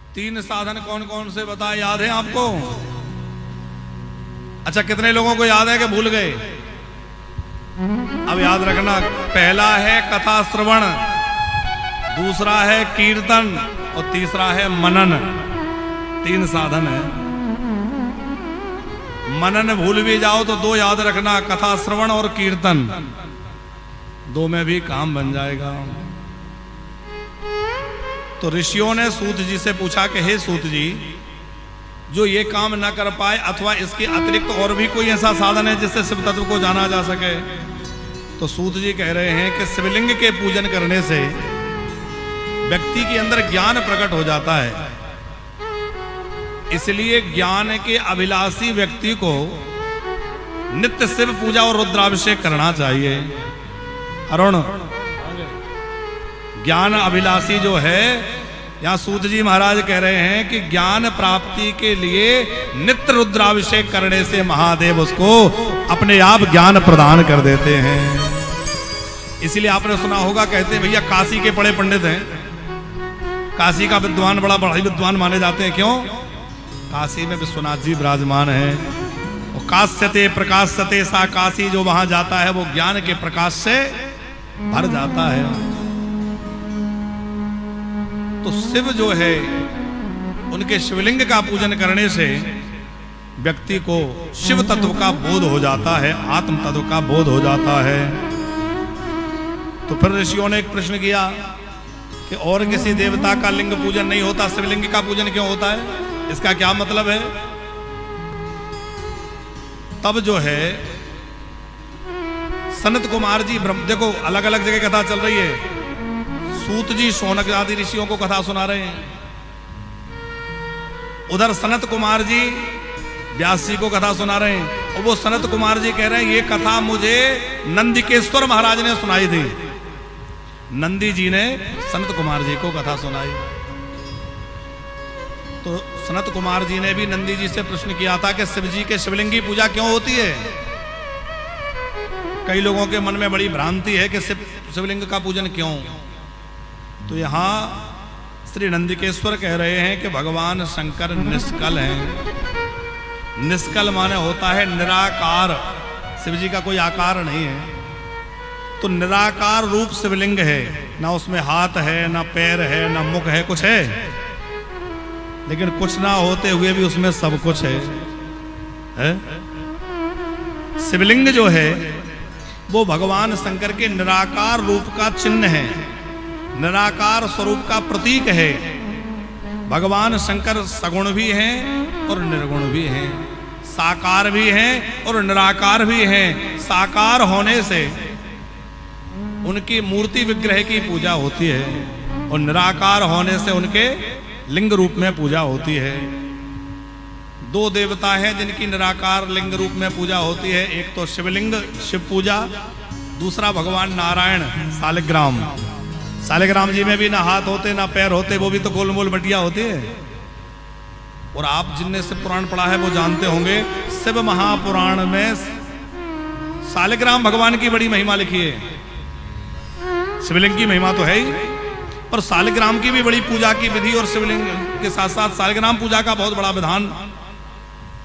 तीन साधन कौन कौन से बताए, याद है आपको? अच्छा, कितने लोगों को याद है कि भूल गए? अब याद रखना, पहला है कथा श्रवण, दूसरा है कीर्तन और तीसरा है मनन। तीन साधन है। मनन भूल भी जाओ तो दो याद रखना, कथा श्रवण और कीर्तन, दो में भी काम बन जाएगा। तो ऋषियों ने सूत जी से पूछा कि हे सूत जी, जो ये काम न कर पाए अथवा इसके अतिरिक्त और भी कोई ऐसा साधन है जिससे शिव तत्व को जाना जा सके? तो सूत जी कह रहे हैं कि शिवलिंग के पूजन करने से व्यक्ति के अंदर ज्ञान प्रकट हो जाता है। इसलिए ज्ञान के अभिलाषी व्यक्ति को नित्य शिव पूजा और रुद्राभिषेक करना चाहिए। अरुण, ज्ञान अभिलाषी जो है, यहां सूत जी महाराज कह रहे हैं कि ज्ञान प्राप्ति के लिए नित्य रुद्राभिषेक करने से महादेव उसको अपने आप ज्ञान प्रदान कर देते हैं। इसीलिए आपने सुना होगा, कहते हैं भैया काशी के बड़े पंडित हैं, काशी का विद्वान बड़ा विद्वान माने जाते हैं। क्यों? काशी में विश्वनाथ जी विराजमान है। और काश्यते प्रकाश्यते सा काशी, जो वहां जाता है वो ज्ञान के प्रकाश से भर जाता है। तो शिव जो है, उनके शिवलिंग का पूजन करने से व्यक्ति को शिव तत्व का बोध हो जाता है, आत्म तत्व का बोध हो जाता है। तो फिर ऋषियों ने एक प्रश्न किया कि और किसी देवता का लिंग पूजन नहीं होता, शिवलिंग का पूजन क्यों होता है? इसका क्या मतलब है? तब जो है सनत कुमार जी देखो, अलग अलग जगह कथा चल रही है। सूत जी शौनक आदि ऋषियों को कथा सुना रहे हैं, उधर सनत कुमार जी व्यास जी को कथा सुना रहे हैं। और वो सनत कुमार जी कह रहे हैं ये कथा मुझे नंदिकेश्वर महाराज ने सुनाई थी। नंदी जी ने सनत कुमार जी को कथा सुनाई। तो सनत कुमार जी ने भी नंदी जी से प्रश्न किया था कि शिव जी के शिवलिंग की पूजा क्यों होती है? कई लोगों के मन में बड़ी भ्रांति है कि शिवलिंग का पूजन क्यों। तो यहां श्री नंदिकेश्वर कह रहे हैं कि भगवान शंकर निष्कल हैं। निष्कल माने होता है निराकार, शिव जी का कोई आकार नहीं है। तो निराकार रूप शिवलिंग है, ना उसमें हाथ है, ना पैर है, ना मुख है, कुछ है, लेकिन कुछ ना होते हुए भी उसमें सब कुछ है? शिवलिंग जो है वो भगवान शंकर के निराकार रूप का चिन्ह है, निराकार स्वरूप का प्रतीक है। भगवान शंकर सगुण भी हैं और निर्गुण भी हैं, साकार भी हैं और निराकार भी हैं। साकार होने से उनकी मूर्ति विग्रह की पूजा होती है और निराकार होने से उनके लिंग रूप में पूजा होती है। दो देवता हैं जिनकी निराकार लिंग रूप में पूजा होती है, एक तो शिवलिंग शिव पूजा, दूसरा भगवान नारायण शालिग्राम। शालिग्राम जी में भी ना हाथ होते ना पैर होते, वो भी तो गोलमोल बटिया होते हैं। और आप जिनने शिव पुराण पढ़ा है वो जानते होंगे, शिव महापुराण में शालिग्राम भगवान की बड़ी महिमा लिखी है। शिवलिंग की महिमा तो है ही, पर शालिग्राम की भी बड़ी पूजा की विधि और शिवलिंग के साथ साथ शालिग्राम पूजा का बहुत बड़ा विधान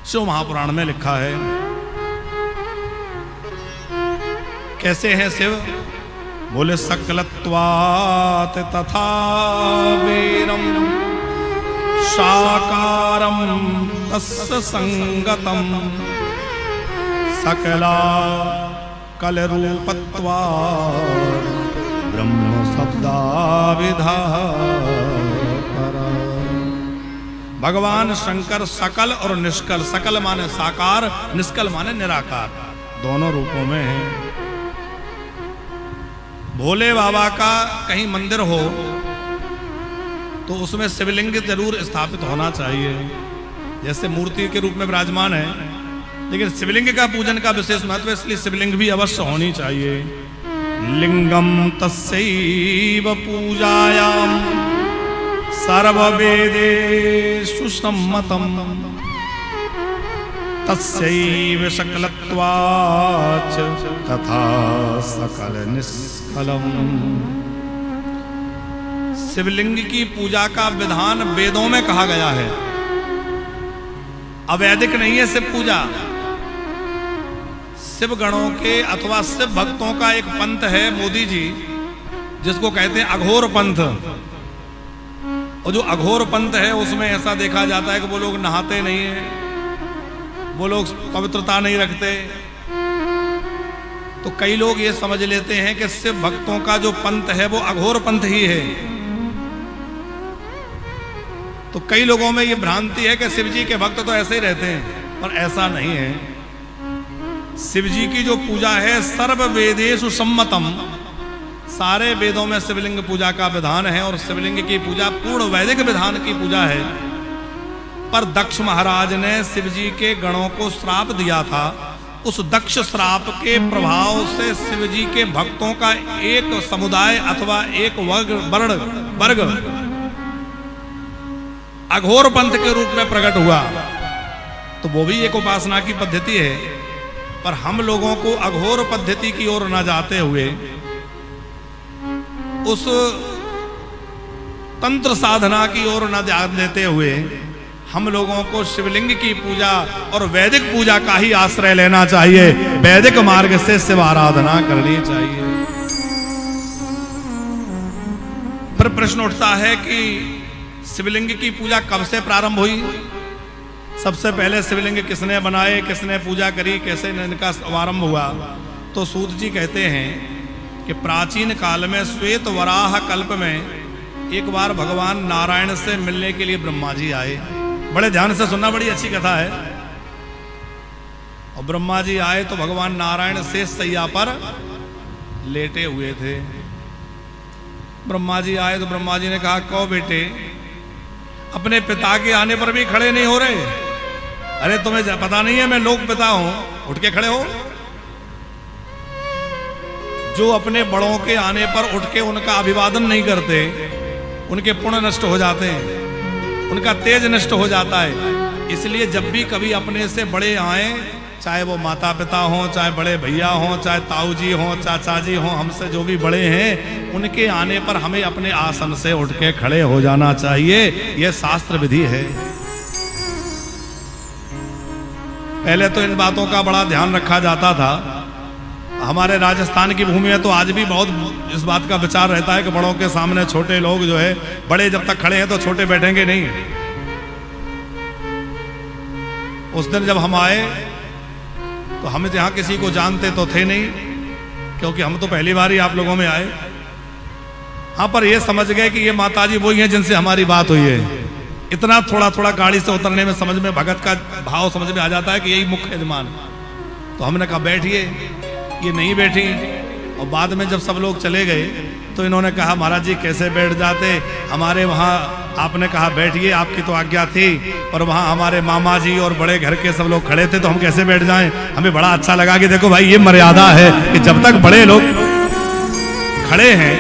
शिव महापुराण में लिखा है। कैसे हैं शिव? बोले सकलत्वात् तथा वीरम साकारम तस्य संगतम सकला कलरूपत्वात् ब्रह्म शब्दाविधा। भगवान शंकर सकल और निष्कल, सकल माने साकार, निष्कल माने निराकार, दोनों रूपों में है। भोले बाबा का कहीं मंदिर हो तो उसमें शिवलिंग जरूर स्थापित होना चाहिए, जैसे मूर्ति के रूप में विराजमान है, लेकिन शिवलिंग का पूजन का विशेष महत्व है, इसलिए शिवलिंग भी अवश्य होनी चाहिए। लिंगम तस्यैव पूजायाम सर्ववेदेषु सम्मतम तस्यैव सकलत्वाच्च तथा सकल निष्कलम। शिवलिंग की पूजा का विधान वेदों में कहा गया है, अवैदिक नहीं है शिव पूजा। शिव गणों के अथवा शिव भक्तों का एक पंथ है मोदी जी, जिसको कहते हैं अघोर पंथ। और जो अघोर पंथ है उसमें ऐसा देखा जाता है कि वो लोग नहाते नहीं है, वो लोग पवित्रता नहीं रखते। तो कई लोग ये समझ लेते हैं कि शिव भक्तों का जो पंथ है वो अघोर पंथ ही है। तो कई लोगों में ये भ्रांति है कि शिव जी के भक्त तो ऐसे ही रहते हैं, पर ऐसा नहीं है। शिव जी की जो पूजा है सर्व वेदेषु सम्मतम, सारे वेदों में शिवलिंग पूजा का विधान है और शिवलिंग की पूजा पूर्ण वैदिक विधान की पूजा है। पर दक्ष महाराज ने शिव जी के गणों को श्राप दिया था। उस दक्ष श्राप के प्रभाव से शिव जी के भक्तों का एक समुदाय अथवा एक वर्ग अघोर पंथ के रूप में प्रकट हुआ। तो वो भी एक उपासना की पद्धति है, पर हम लोगों को अघोर पद्धति की ओर न जाते हुए उस तंत्र साधना की ओर न ध्यान देते हुए हम लोगों को शिवलिंग की पूजा और वैदिक पूजा का ही आश्रय लेना चाहिए। वैदिक मार्ग से शिव आराधना करनी चाहिए। फिर प्रश्न उठता है कि शिवलिंग की पूजा कब से प्रारंभ हुई? सबसे पहले शिवलिंग किसने बनाए, किसने पूजा करी, कैसे इनका शुभारंभ हुआ? तो सूत जी कहते हैं कि प्राचीन काल में श्वेत वराह कल्प में एक बार भगवान नारायण से मिलने के लिए ब्रह्मा जी आए। बड़े ध्यान से सुनना, बड़ी अच्छी कथा है। और ब्रह्मा जी आए तो भगवान नारायण शेष सैया पर लेटे हुए थे। ब्रह्मा जी आए तो ब्रह्मा जी ने कहा, कहो बेटे, अपने पिता के आने पर भी खड़े नहीं हो रहे? अरे तुम्हें पता नहीं है मैं लोक पिता हूं, उठ के खड़े हो। जो अपने बड़ों के आने पर उठ के उनका अभिवादन नहीं करते, उनके पुण्य नष्ट हो जाते हैं, उनका तेज नष्ट हो जाता है। इसलिए जब भी कभी अपने से बड़े आए, चाहे वो माता पिता हों, चाहे बड़े भैया हों, चाहे ताऊ जी हों, चाचा जी हों, हमसे जो भी बड़े हैं, उनके आने पर हमें अपने आसन से उठ के खड़े हो जाना चाहिए। यह शास्त्र विधि है। पहले तो इन बातों का बड़ा ध्यान रखा जाता था। हमारे राजस्थान की भूमि में तो आज भी बहुत इस बात का विचार रहता है कि बड़ों के सामने छोटे लोग जो है, बड़े जब तक खड़े हैं तो छोटे बैठेंगे नहीं। उस दिन जब हम आए तो हम यहाँ किसी को जानते तो थे नहीं, क्योंकि हम तो पहली बार ही आप लोगों में आए। हाँ, पर ये समझ गए कि ये माताजी वही हैं जिनसे हमारी बात हुई है। इतना थोड़ा थोड़ा गाड़ी से उतरने में समझ में भगत का भाव समझ में आ जाता है कि यही मुख्य यजमान। तो हमने कहा बैठिए, ये नहीं बैठी। और बाद में जब सब लोग चले गए तो इन्होंने कहा, महाराज जी कैसे बैठ जाते, हमारे वहाँ आपने कहा बैठिए, आपकी तो आज्ञा थी, और वहाँ हमारे मामा जी और बड़े घर के सब लोग खड़े थे, तो हम कैसे बैठ जाएं? हमें बड़ा अच्छा लगा कि देखो भाई, ये मर्यादा है कि जब तक बड़े लोग खड़े हैं,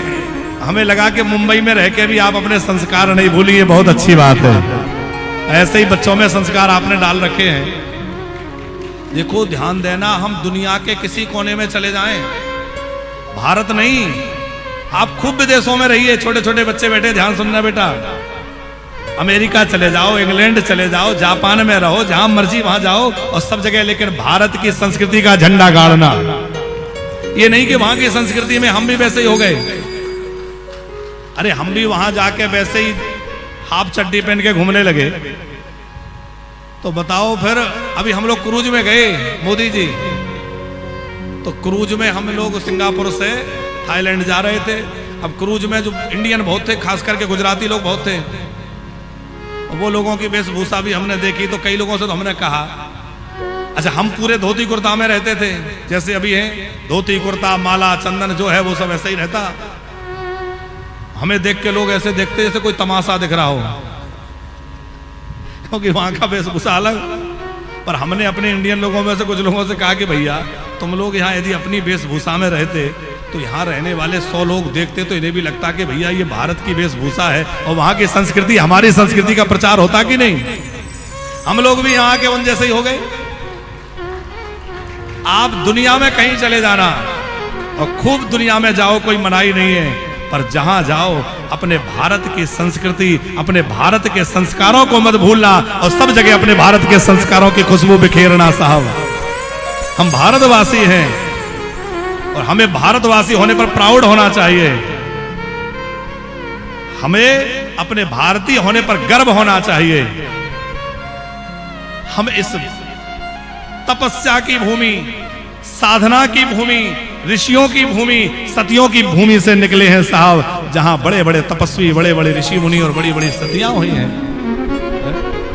हमें लगा कि मुंबई में रह के भी आप अपने संस्कार नहीं भूली, ये बहुत अच्छी बात है। ऐसे ही बच्चों में संस्कार आपने डाल रखे हैं। देखो, ध्यान देना, हम दुनिया के किसी कोने में चले जाएं, भारत नहीं, आप खूब विदेशों में रहिए, छोटे छोटे बच्चे बैठे, ध्यान सुनना बेटा, अमेरिका चले जाओ, इंग्लैंड चले जाओ, जापान में रहो, जहां मर्जी वहां जाओ, और सब जगह लेकिन भारत की संस्कृति का झंडा गाड़ना। ये नहीं कि वहां की संस्कृति में हम भी वैसे ही हो गए। अरे हम भी वहां जाके वैसे ही हाफ चड्डी पहन के घूमने लगे, तो बताओ फिर। अभी हम लोग क्रूज में गए, मोदी जी, तो क्रूज में हम लोग सिंगापुर से थाईलैंड जा रहे थे। अब क्रूज में जो इंडियन बहुत थे, खास करके गुजराती लोग बहुत थे, वो लोगों की वेशभूषा भी हमने देखी। तो कई लोगों से तो हमने कहा, अच्छा हम पूरे धोती कुर्ता में रहते थे, जैसे अभी है धोती कुर्ता माला चंदन जो है वो सब ऐसे ही रहता। हमें देख के लोग ऐसे देखते जैसे कोई तमाशा दिख रहा हो, क्योंकि वहां का वेशभूषा अलग। पर हमने अपने इंडियन लोगों में से कुछ लोगों से कहा कि भैया तुम लोग यहाँ यदि अपनी वेशभूषा में रहते तो यहाँ रहने वाले 100 लोग देखते तो इन्हें भी लगता कि भैया ये भारत की वेशभूषा है और वहां की संस्कृति, हमारी संस्कृति का प्रचार होता कि नहीं। हम लोग भी यहाँ के उन जैसे ही हो गए। आप दुनिया में कहीं चले जाना और खूब दुनिया में जाओ, कोई मनाही नहीं है, पर जहां जाओ अपने भारत की संस्कृति, अपने भारत के संस्कारों को मत भूलना और सब जगह अपने भारत के संस्कारों की खुशबू बिखेरना साहब। हम भारतवासी हैं और हमें भारतवासी होने पर प्राउड होना चाहिए। हमें अपने भारतीय होने पर गर्व होना चाहिए। हम इस तपस्या की भूमि, साधना की भूमि, ऋषियों की भूमि, सतियों की भूमि से निकले हैं साहब, जहां बड़े बड़े तपस्वी, बड़े बड़े ऋषि मुनि और बड़ी बड़ी सतियां हुई हैं।